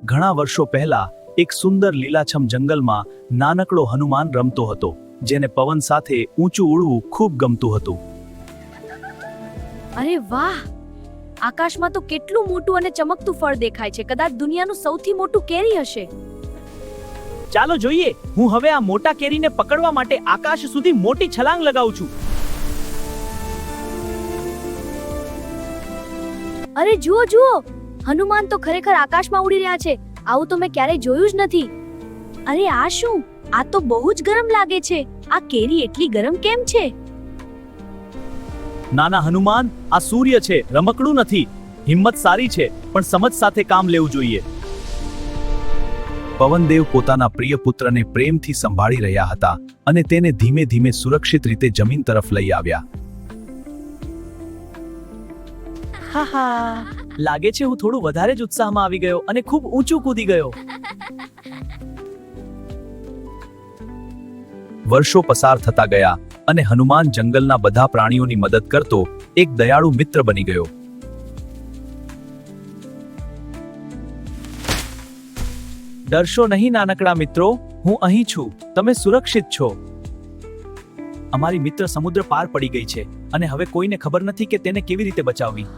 ઘણા વર્ષો પહેલા એક સુંદર લીલાછમ જંગલમાં નાનકડો હનુમાન રમતો હતો, જેને પવન સાથે ઊંચું ઉડવું ખૂબ ગમતું હતું. અરે વાહ, આકાશમાં તો કેટલું મોટું અને ચમકતું ફળ દેખાય છે. કદાચ દુનિયાનું સૌથી મોટું કેરી હશે. ચાલો જોઈએ, હું હવે આ મોટા કેરીને પકડવા માટે આકાશ સુધી મોટી છલાંગ લગાવું છું. અરે જુઓ જુઓ, હનુમાન તો ખરેખર આકાશમાં ઉડી રહ્યા છે. આવું તો મેં ક્યારેય જોયું જ નથી. અરે આ શું? આ તો બહુ જ ગરમ લાગે છે. આ કેરી એટલી ગરમ કેમ છે? નાના હનુમાન, આ સૂર્ય છે, રમકડું નથી. હિંમત સારી છે, પણ સમજ સાથે કામ લેવું જોઈએ. પવનદેવ પોતાના પ્રિય પુત્રને પ્રેમથી સંભાળી રહ્યા હતા અને તેને ધીમે ધીમે સુરક્ષિત રીતે જમીન તરફ લઈ આવ્યા. હાહા, લાગે છે હું થોડું વધારે જ ઉત્સાહમાં આવી ગયો અને ખૂબ ઊંચું કૂદી ગયો. વર્ષો પસાર થતા ગયા અને હનુમાન જંગલના બધા પ્રાણીઓની મદદ કરતો એક દયાળુ મિત્ર બની ગયો. ડરશો નહીં નાનકડા મિત્રો, હું અહીં છું. તમે સુરક્ષિત છો. અમારી મિત્ર સમુદ્ર પાર પડી ગઈ છે અને હવે કોઈને ખબર નથી કે તેને કેવી રીતે બચાવવી.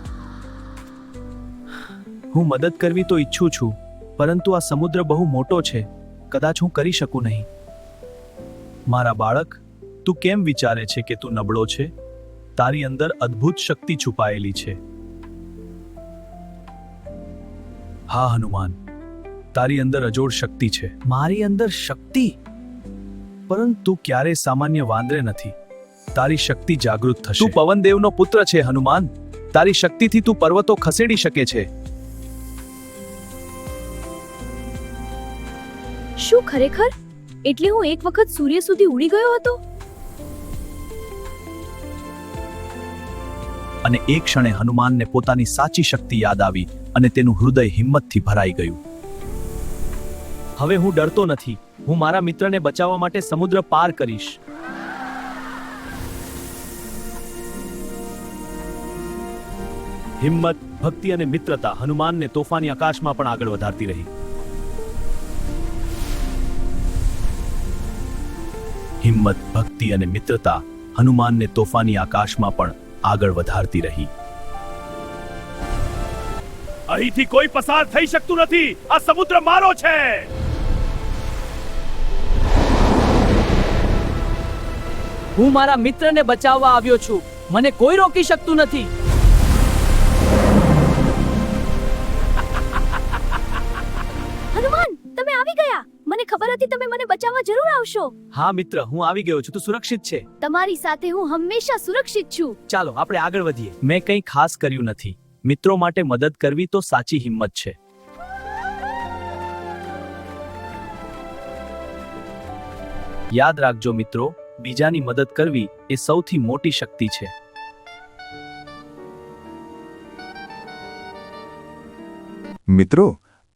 હું મદદ કરવી તો ઈચ્છું છું, પરંતુ આ સમુદ્ર બહુ મોટો છે. કદાચ હું કરી શકું નહીં. મારા બાળક, તું કેમ વિચારે છે કે તું નબળો છે? તારી અંદર અદ્ભુત શક્તિ છુપાયેલી છે. હા હનુમાન, તારી અંદર અજોડ શક્તિ છે. મારી અંદર શક્તિ? પરંતુ ક્યારે સામાન્ય વાંદરે નથી. તારી શક્તિ જાગૃત થશે. તું પવનદેવનો પુત્ર છે હનુમાન. તારી શક્તિથી તું પર્વતો ખસેડી શકે છે. શું ખરેખર? એટલે હું એક વખત સૂર્ય સુધી ઉડી ગયો હતો? અને એક ક્ષણે હનુમાનને પોતાની સાચી શક્તિ યાદ આવી અને તેનું હૃદય હિંમતથી ભરાઈ ગયું. હવે હું ડરતો નથી. હું મારા મિત્રને બચાવવા માટે સમુદ્ર પાર કરીશ. હિંમત, ભક્તિ અને મિત્રતા હનુમાનને તોફાની આકાશમાં પણ આગળ વધારતી રહી. હિંમત, ભક્તિ અને મિત્રતા હનુમાનને તોફાની આકાશમાં પણ આગળ વધારતી રહી. અહીંથી કોઈ પસાર થઈ શકતું નથી. આ સમુદ્ર મારો છે. હું મારા મિત્રને બચાવવા આવ્યો છું. મને કોઈ રોકી શકતું નથી. હનુમાન, તમે આવી ગયા. મને ખબર હતી તમે મને બચાવવા જરૂર આવશો. હા મિત્ર, હું આવી ગયો છું. તું સુરક્ષિત છે. તમારી સાથે હું હંમેશા સુરક્ષિત છું. ચાલો આપણે આગળ વધીએ. મેં કંઈ ખાસ કર્યું નથી. મિત્રો માટે મદદ કરવી તો સાચી હિંમત છે. યાદ રાખજો મિત્રો, બીજાની મદદ કરવી એ સૌથી મોટી શક્તિ છે. મિત્રો,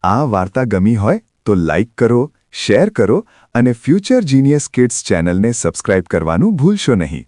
આ વાર્તા ગમી હોય તો લાઈક કરો, શેર કરો અને ફ્યુચર જીનિયસ કિડ્સ ચેનલને સબસ્ક્રાઇબ કરવાનું ભૂલશો નહીં.